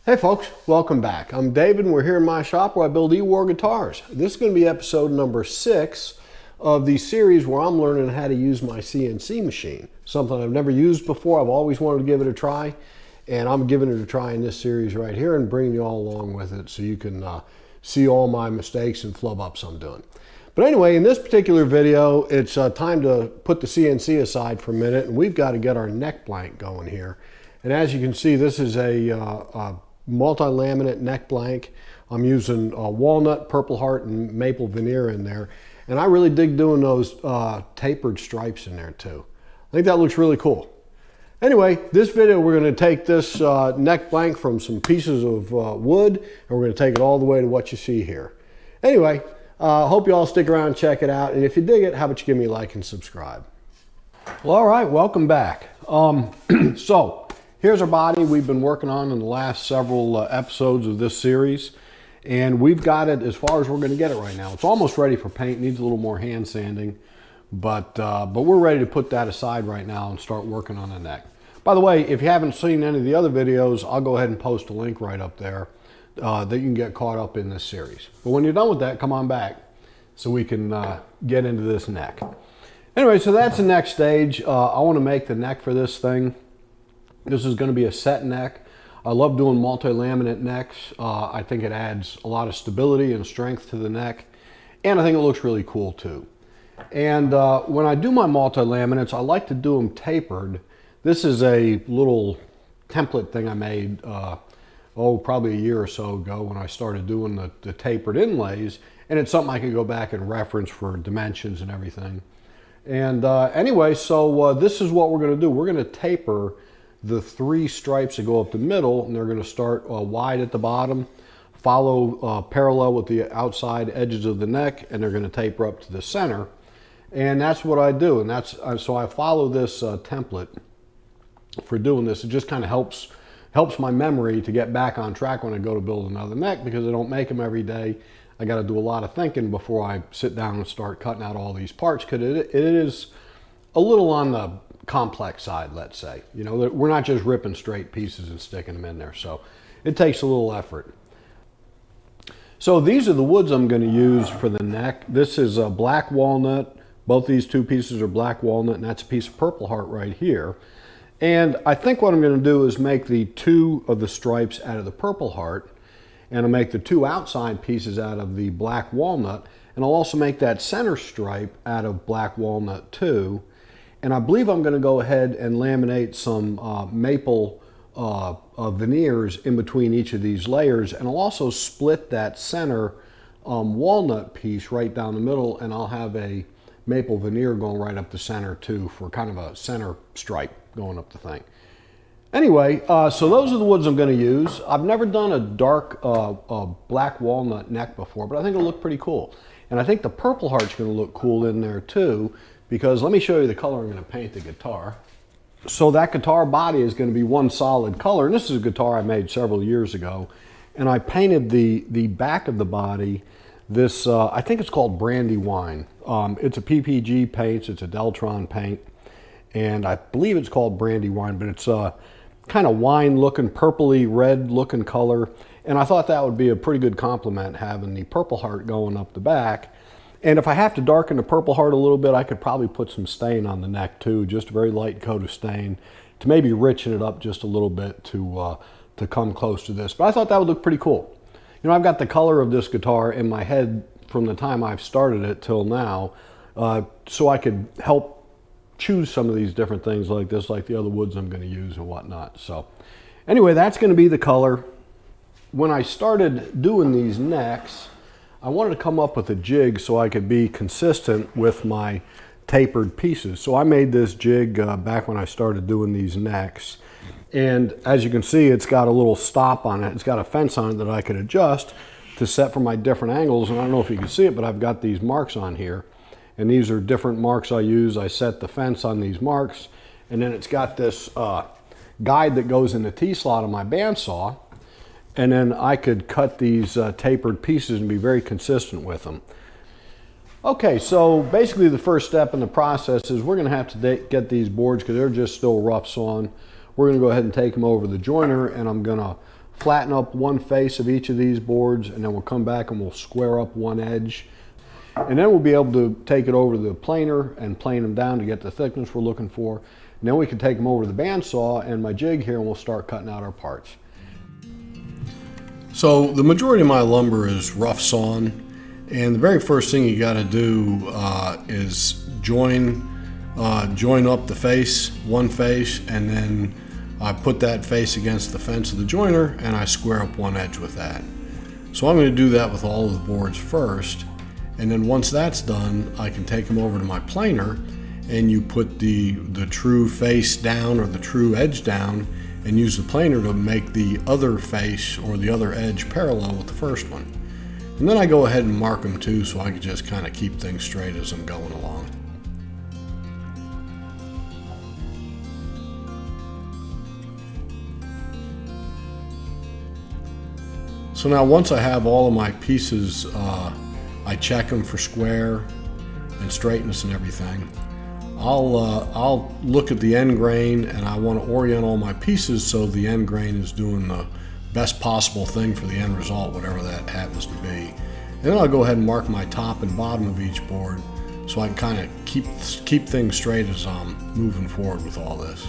Hey folks, welcome back. I'm David and we're here in my shop where I build E-War guitars. This is going to be episode number 6 of the series where I'm learning how to use my CNC machine. Something I've never used before. I've always wanted to give it a try, and I'm giving it a try in this series right here and bringing you all along with it so you can see all my mistakes and flub ups I'm doing. But anyway, in this particular video, it's time to put the CNC aside for a minute, and we've got to get our neck blank going here. And as you can see, this is a multi-laminate neck blank. I'm using walnut, purple heart, and maple veneer in there. And I really dig doing those tapered stripes in there too. I think that looks really cool. Anyway, this video we're going to take this neck blank from some pieces of wood, and we're going to take it all the way to what you see here. Anyway, hope you all stick around and check it out. And if you dig it, how about you give me a like and subscribe. Well, all right, welcome back. So here's our body we've been working on in the last several episodes of this series, and we've got it as far as we're going to get it right now. It's almost ready for paint, needs a little more hand sanding, but we're ready to put that aside right now and start working on the neck. By the way, if you haven't seen any of the other videos, I'll go ahead and post a link right up there that you can get caught up in this series. But when you're done with that, come on back so we can get into this neck. Anyway, so that's the next stage. I want to make the neck for this thing. This is going to be a set neck. I love doing multi-laminate necks. I think it adds a lot of stability and strength to the neck, and I think it looks really cool too. And when I do my multi-laminates, I like to do them tapered. This is a little template thing I made, probably a year or so ago when I started doing the tapered inlays, and it's something I can go back and reference for dimensions and everything. And anyway, so this is what we're going to do. We're going to taper the 3 stripes that go up the middle, and they're going to start wide at the bottom, follow parallel with the outside edges of the neck, and they're going to taper up to the center. And that's what I do, and that's so I follow this template for doing this. It just kind of helps my memory to get back on track when I go to build another neck, because I don't make them every day. I got to do a lot of thinking before I sit down and start cutting out all these parts, because it is a little on the complex side, let's say. You know, we're not just ripping straight pieces and sticking them in there, so it takes a little effort. So these are the woods I'm going to use for the neck. This is a black walnut. Both these 2 pieces are black walnut, and that's a piece of purple heart right here. And I think what I'm going to do is make the 2 of the stripes out of the purple heart, and I'll make the 2 outside pieces out of the black walnut, and I'll also make that center stripe out of black walnut too. And I believe I'm going to go ahead and laminate some maple veneers in between each of these layers, and I'll also split that center walnut piece right down the middle, and I'll have a maple veneer going right up the center too for kind of a center stripe going up the thing. Anyway, so those are the woods I'm going to use. I've never done a dark black walnut neck before, but I think it'll look pretty cool. And I think the purple heart's going to look cool in there too, because let me show you the color I'm going to paint the guitar. So that guitar body is going to be one solid color, and this is a guitar I made several years ago, and I painted the back of the body this, I think it's called Brandywine. It's a PPG paint, it's a Deltron paint, and I believe it's called Brandywine, but it's kind of wine looking, purpley red looking color, and I thought that would be a pretty good compliment, having the purple heart going up the back. And if I have to darken the purple heart a little bit, I could probably put some stain on the neck too, just a very light coat of stain to maybe richen it up just a little bit to come close to this. But I thought that would look pretty cool. You know, I've got the color of this guitar in my head from the time I've started it till now, so I could help choose some of these different things like this, like the other woods I'm going to use and whatnot. So anyway, that's going to be the color. When I started doing these necks, I wanted to come up with a jig so I could be consistent with my tapered pieces. So I made this jig back when I started doing these necks. And as you can see, it's got a little stop on it. It's got a fence on it that I could adjust to set for my different angles. And I don't know if you can see it, but I've got these marks on here. And these are different marks I use. I set the fence on these marks. And then it's got this guide that goes in the T-slot of my bandsaw. And then I could cut these tapered pieces and be very consistent with them. Okay, so basically the first step in the process is we're going to have to get these boards, because they're just still rough sawn. We're going to go ahead and take them over the joiner, and I'm going to flatten up one face of each of these boards, and then we'll come back and we'll square up one edge. And then we'll be able to take it over to the planer and plane them down to get the thickness we're looking for. And then we can take them over to the bandsaw and my jig here, and we'll start cutting out our parts. So the majority of my lumber is rough sawn, and the very first thing you got to do is join up the face, one face, and then I put that face against the fence of the joiner and I square up one edge with that. So I'm going to do that with all of the boards first, and then once that's done, I can take them over to my planer, and you put the true face down or the true edge down and use the planer to make the other face or the other edge parallel with the first one. And then I go ahead and mark them too, so I can just kind of keep things straight as I'm going along. So now once I have all of my pieces, I check them for square and straightness and everything. I'll look at the end grain, and I want to orient all my pieces so the end grain is doing the best possible thing for the end result, whatever that happens to be. And then I'll go ahead and mark my top and bottom of each board so I can kind of keep things straight as I'm moving forward with all this.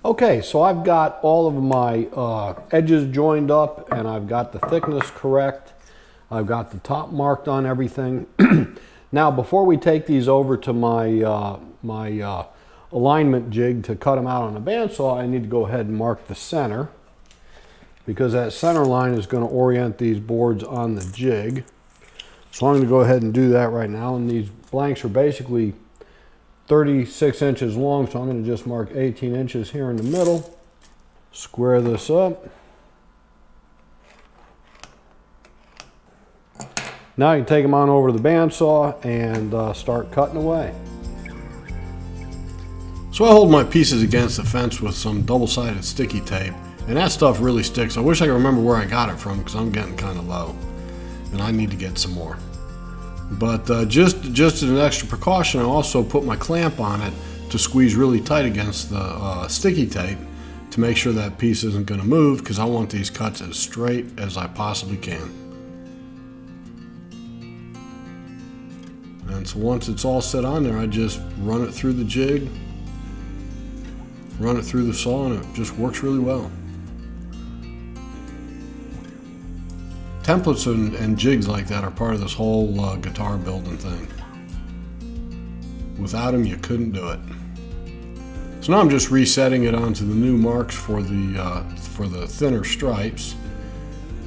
Okay, so I've got all of my edges joined up, and I've got the thickness correct. I've got the top marked on everything. Now, before we take these over to my alignment jig to cut them out on the bandsaw, I need to go ahead and mark the center, because that center line is going to orient these boards on the jig. So I'm going to go ahead and do that right now, and these blanks are basically 36 inches long, so I'm going to just mark 18 inches here in the middle, square this up. Now you can take them on over to the bandsaw and start cutting away. So I hold my pieces against the fence with some double-sided sticky tape, and that stuff really sticks. I wish I could remember where I got it from, because I'm getting kind of low and I need to get some more. But just as an extra precaution, I also put my clamp on it to squeeze really tight against the sticky tape to make sure that piece isn't going to move, because I want these cuts as straight as I possibly can. And so once it's all set on there, I just run it through the jig, run it through the saw, and it just works really well. Templates and jigs like that are part of this whole guitar building thing. Without them, you couldn't do it. So now I'm just resetting it onto the new marks for the thinner stripes,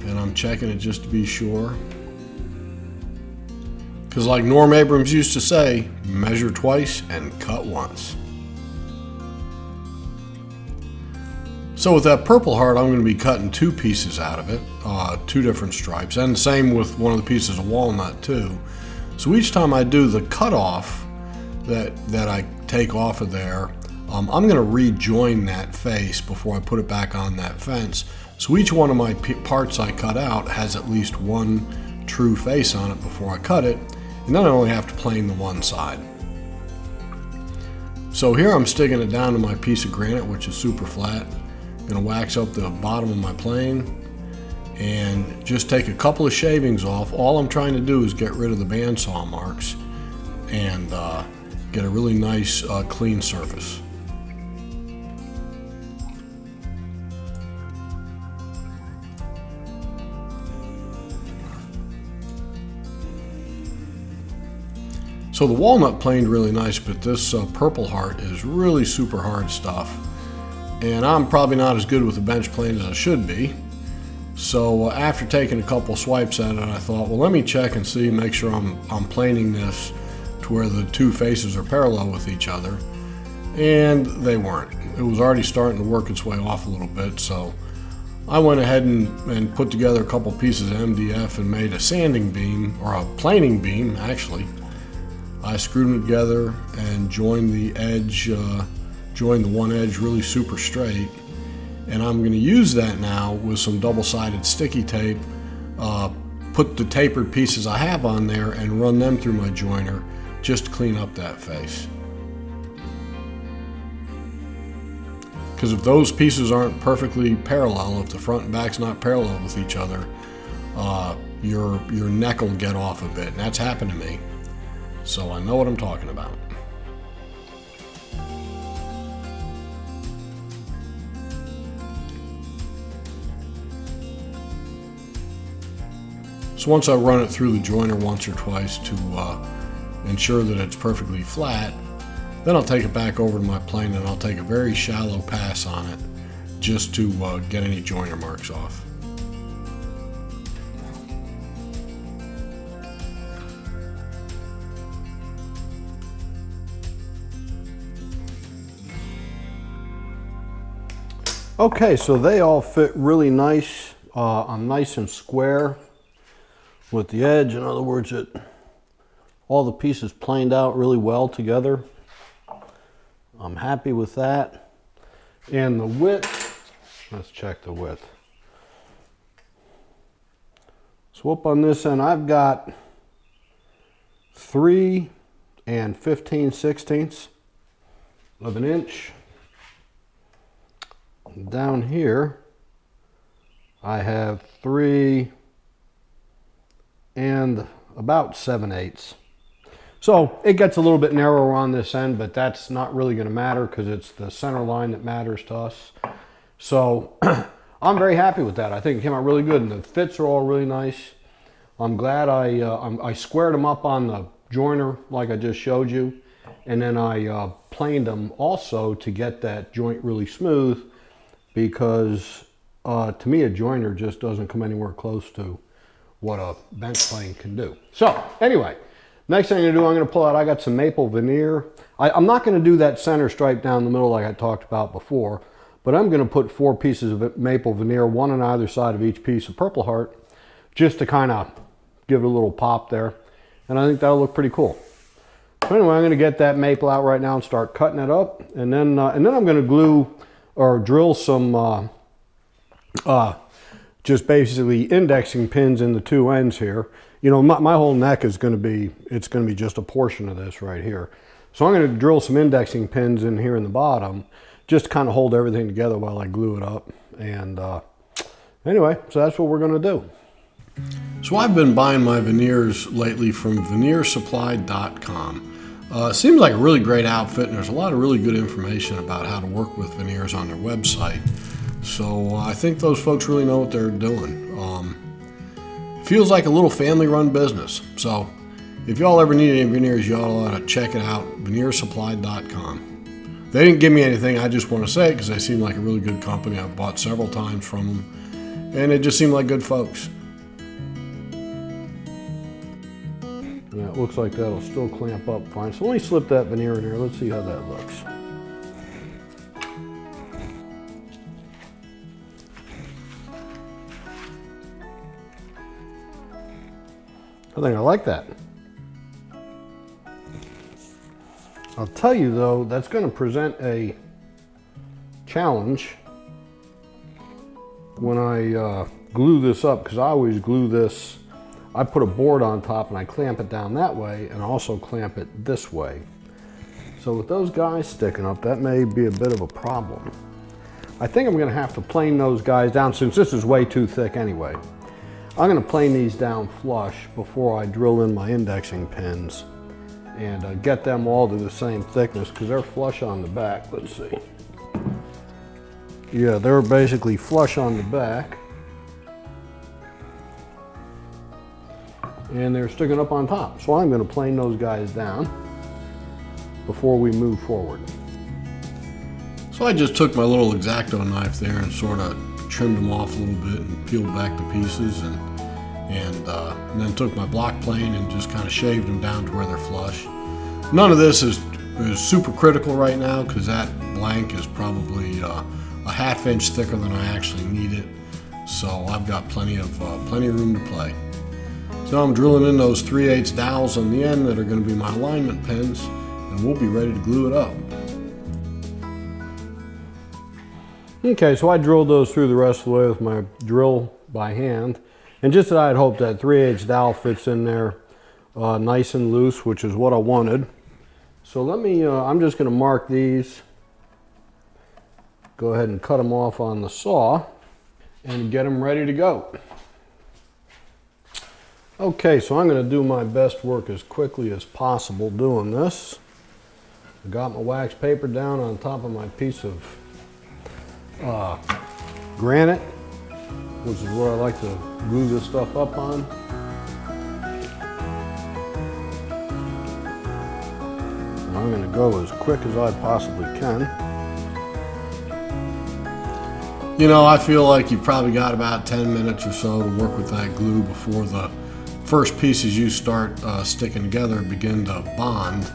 and I'm checking it just to be sure. Because like Norm Abrams used to say, measure twice and cut once. So with that Purple Heart, I'm going to be cutting two pieces out of it, two different stripes, and the same with one of the pieces of walnut too. So each time I do the cutoff that I take off of there, I'm going to rejoin that face before I put it back on that fence. So each one of my parts I cut out has at least one true face on it before I cut it, and then I only have to plane the one side. So here I'm sticking it down to my piece of granite, which is super flat. I'm going to wax up the bottom of my plane and just take a couple of shavings off. All I'm trying to do is get rid of the bandsaw marks and get a really nice clean surface. So the walnut planed really nice, but this Purple Heart is really super hard stuff. And I'm probably not as good with the bench plane as I should be. So after taking a couple swipes at it, I thought, well, let me check and see, make sure I'm planing this to where the two faces are parallel with each other. And they weren't. It was already starting to work its way off a little bit, so I went ahead and put together a couple pieces of MDF and made a sanding beam, or a planing beam actually. I screwed them together and joined the edge, joined the one edge really super straight. And I'm going to use that now with some double-sided sticky tape, put the tapered pieces I have on there and run them through my joiner just to clean up that face. Because if those pieces aren't perfectly parallel, if the front and back's not parallel with each other, your neck will get off a bit, and that's happened to me. So I know what I'm talking about. So once I run it through the joiner once or twice to ensure that it's perfectly flat, then I'll take it back over to my plane and I'll take a very shallow pass on it just to get any joiner marks off. Okay, so they all fit really nice. I'm nice and square with the edge. In other words, all the pieces planed out really well together. I'm happy with that. And the width, let's check the width. So up on this end, I've got 3 15/16 of an inch. Down here, I have 3 and about 7/8. So it gets a little bit narrower on this end, but that's not really going to matter because it's the center line that matters to us. So I'm very happy with that. I think it came out really good, and the fits are all really nice. I'm glad I squared them up on the joiner like I just showed you, and then I planed them also to get that joint really smooth, because to me a joiner just doesn't come anywhere close to what a bench plane can do. So anyway, next thing I'm going to do, I'm going to pull out, I got some maple veneer. I'm not going to do that center stripe down the middle like I talked about before, but I'm going to put 4 pieces of maple veneer, one on either side of each piece of Purple Heart, just to kind of give it a little pop there. And I think that'll look pretty cool. So anyway, I'm going to get that maple out right now and start cutting it up. And then I'm going to glue or drill some just basically indexing pins in the 2 ends here. You know, my whole neck is going to be, it's going to be just a portion of this right here. So I'm going to drill some indexing pins in here in the bottom, just to kind of hold everything together while I glue it up. And anyway, so that's what we're going to do. So I've been buying my veneers lately from veneersupply.com. Seems like a really great outfit, and there's a lot of really good information about how to work with veneers on their website. So I think those folks really know what they're doing. Feels like a little family-run business. So if y'all ever need any veneers, y'all ought to check it out, veneersupply.com. They didn't give me anything, I just want to say it because they seem like a really good company. I've bought several times from them, and it just seemed like good folks. Yeah, it looks like that'll still clamp up fine. So let me slip that veneer in there. Let's see how that looks. I think I like that. I'll tell you though, that's going to present a challenge when I glue this up, because I always glue this. I put a board on top and I clamp it down that way and also clamp it this way. So with those guys sticking up, that may be a bit of a problem. I think I'm going to have to plane those guys down, since this is way too thick anyway. I'm going to plane these down flush before I drill in my indexing pins and get them all to the same thickness, because they're flush on the back. Let's see. Yeah, they're basically flush on the back. And they're sticking up on top. So I'm going to plane those guys down before we move forward. So I just took my little X-Acto knife there and sort of trimmed them off a little bit and peeled back the pieces, and then took my block plane and just kind of shaved them down to where they're flush. None of this is super critical right now, because that blank is probably a ½ inch thicker than I actually need it. So I've got plenty of room to play. So I'm drilling in those 3/8 dowels on the end that are going to be my alignment pins, and we'll be ready to glue it up. Okay, so I drilled those through the rest of the way with my drill by hand. And just as I had hoped, that 3/8 dowel fits in there nice and loose, which is what I wanted. So let me, I'm just going to mark these go ahead and cut them off on the saw and get them ready to go. Okay, so I'm going to do my best work as quickly as possible doing this. I got my wax paper down on top of my piece of granite, which is where I like to glue this stuff up on. And I'm going to go as quick as I possibly can. You know, I feel like you've probably got about 10 minutes or so to work with that glue before the first pieces you start sticking together begin to bond.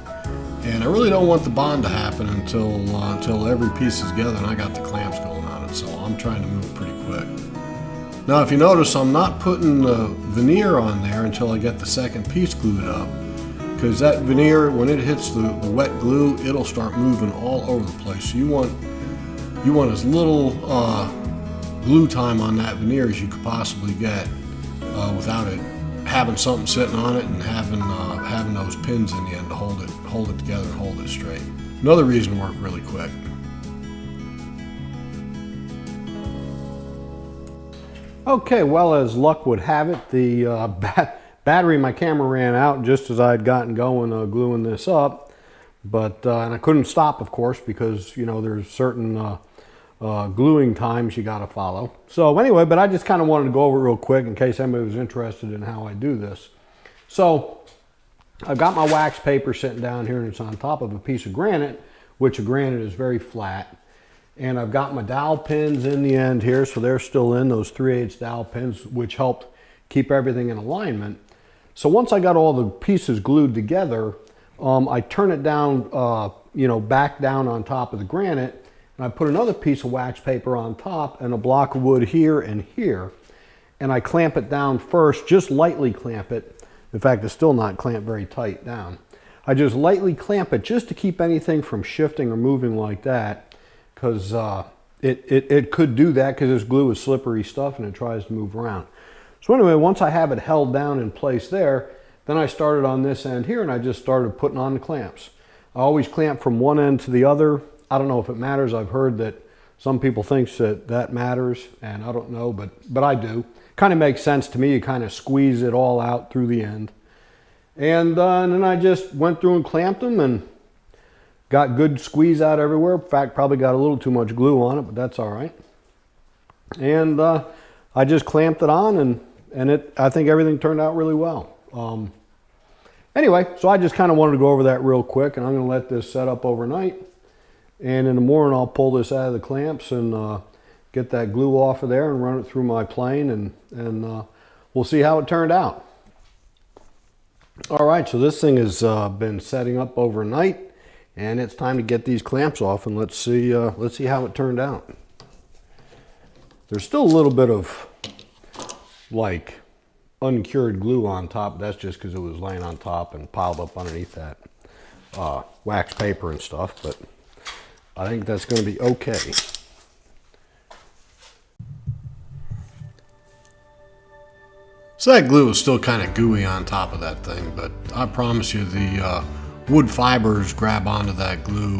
And I really don't want the bond to happen until every piece is together and I got the clamps going on it, so I'm trying to move pretty quick. Now if you notice, I'm not putting the veneer on there until I get the second piece glued up, because that veneer, when it hits the wet glue, it'll start moving all over the place. So you want as little glue time on that veneer as you could possibly get without it having something sitting on it and having those pins in the end to hold it together and hold it straight. Another reason to work really quick. Okay, well, as luck would have it, the battery in my camera ran out just as I had gotten going gluing this up, but and I couldn't stop, of course, because you know there's certain gluing times you got to follow. So anyway, but I just kind of wanted to go over it real quick in case anybody was interested in how I do this. So I've got my wax paper sitting down here and it's on top of a piece of granite, which a granite is very flat. And I've got my dowel pins in the end here, so they're still in, those 3/8 dowel pins, which helped keep everything in alignment. So once I got all the pieces glued together, I turn it down, you know, back down on top of the granite. And I put another piece of wax paper on top and a block of wood here and here. And I clamp it down first, just lightly clamp it. In fact, it's still not clamped very tight down. I just lightly clamp it just to keep anything from shifting or moving like that, because it could do that because this glue is slippery stuff and it tries to move around. So anyway, once I have it held down in place there, then I started on this end here and I just started putting on the clamps. I always clamp from one end to the other. I don't know if it matters. I've heard that some people think that matters, and I don't know, but I do. Kind of makes sense to me. You kind of squeeze it all out through the end. And then I just went through and clamped them and got good squeeze out everywhere. In fact, probably got a little too much glue on it, but that's all right. And I just clamped it on, and I think everything turned out really well. Anyway, so I just kind of wanted to go over that real quick, and I'm going to let this set up overnight. And in the morning, I'll pull this out of the clamps and get that glue off of there and run it through my plane, and we'll see how it turned out. All right, so this thing has been setting up overnight, and it's time to get these clamps off, and let's see how it turned out. There's still a little bit of like uncured glue on top. That's just because it was laying on top and piled up underneath that wax paper and stuff, but I think that's going to be okay. So that glue is still kind of gooey on top of that thing, but I promise you the wood fibers grab onto that glue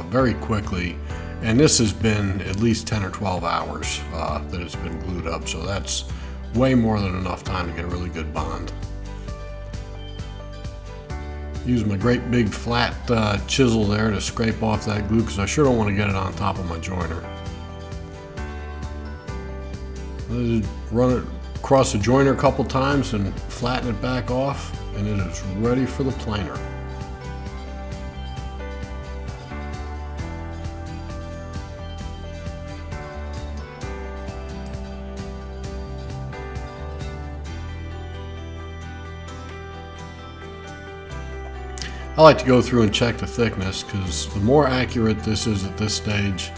very quickly, and this has been at least 10 or 12 hours that it's been glued up, so that's way more than enough time to get a really good bond. Use my great big flat chisel there to scrape off that glue because I sure don't want to get it on top of my joiner. Just run it across the joiner a couple times and flatten it back off, and it is ready for the planer. I like to go through and check the thickness because the more accurate this is at this stage,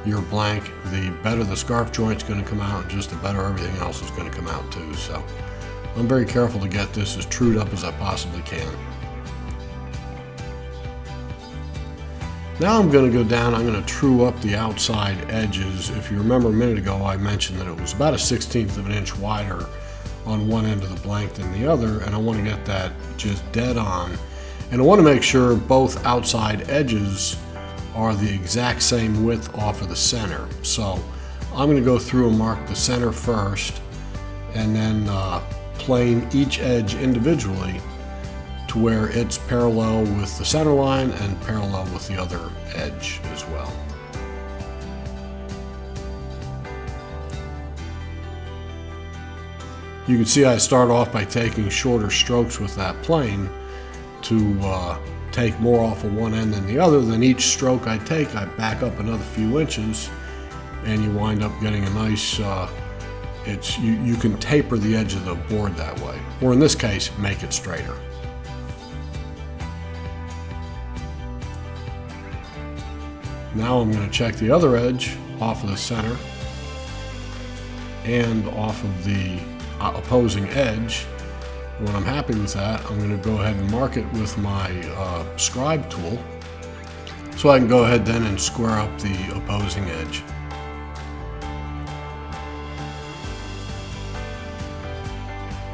your blank, the better the scarf joint's going to come out, and just the better everything else is going to come out too. So I'm very careful to get this as trued up as I possibly can. Now I'm going to go down, I'm going to true up the outside edges. If you remember a minute ago, I mentioned that it was about a 1/16 of an inch wider on one end of the blank than the other, and I want to get that just dead on. And I want to make sure both outside edges are the exact same width off of the center. So I'm going to go through and mark the center first, and then plane each edge individually to where it's parallel with the center line and parallel with the other edge as well. You can see I start off by taking shorter strokes with that plane to take more off of one end than the other. Then each stroke I take, I back up another few inches, and you wind up getting a nice, you can taper the edge of the board that way, or in this case, make it straighter. Now I'm going to check the other edge off of the center and off of the opposing edge. When I'm happy with that, I'm going to go ahead and mark it with my scribe tool, so I can go ahead then and square up the opposing edge.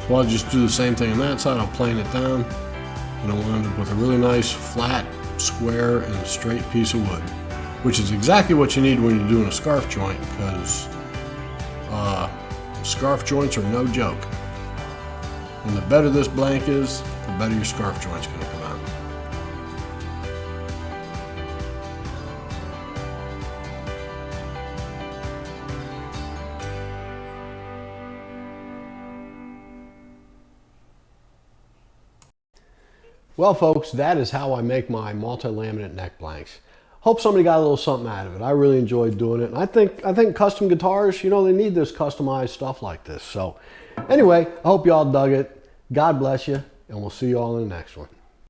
So I'll just do the same thing on that side. I'll plane it down, and I'll end up with a really nice flat, square, and straight piece of wood, which is exactly what you need when you're doing a scarf joint, because scarf joints are no joke. And the better this blank is, the better your scarf joint's going to come out. Well, folks, that is how I make my multi-laminate neck blanks. Hope somebody got a little something out of it. I really enjoyed doing it. And I think custom guitars, you know, they need this customized stuff like this. So anyway, I hope y'all dug it. God bless you, and we'll see you all in the next one.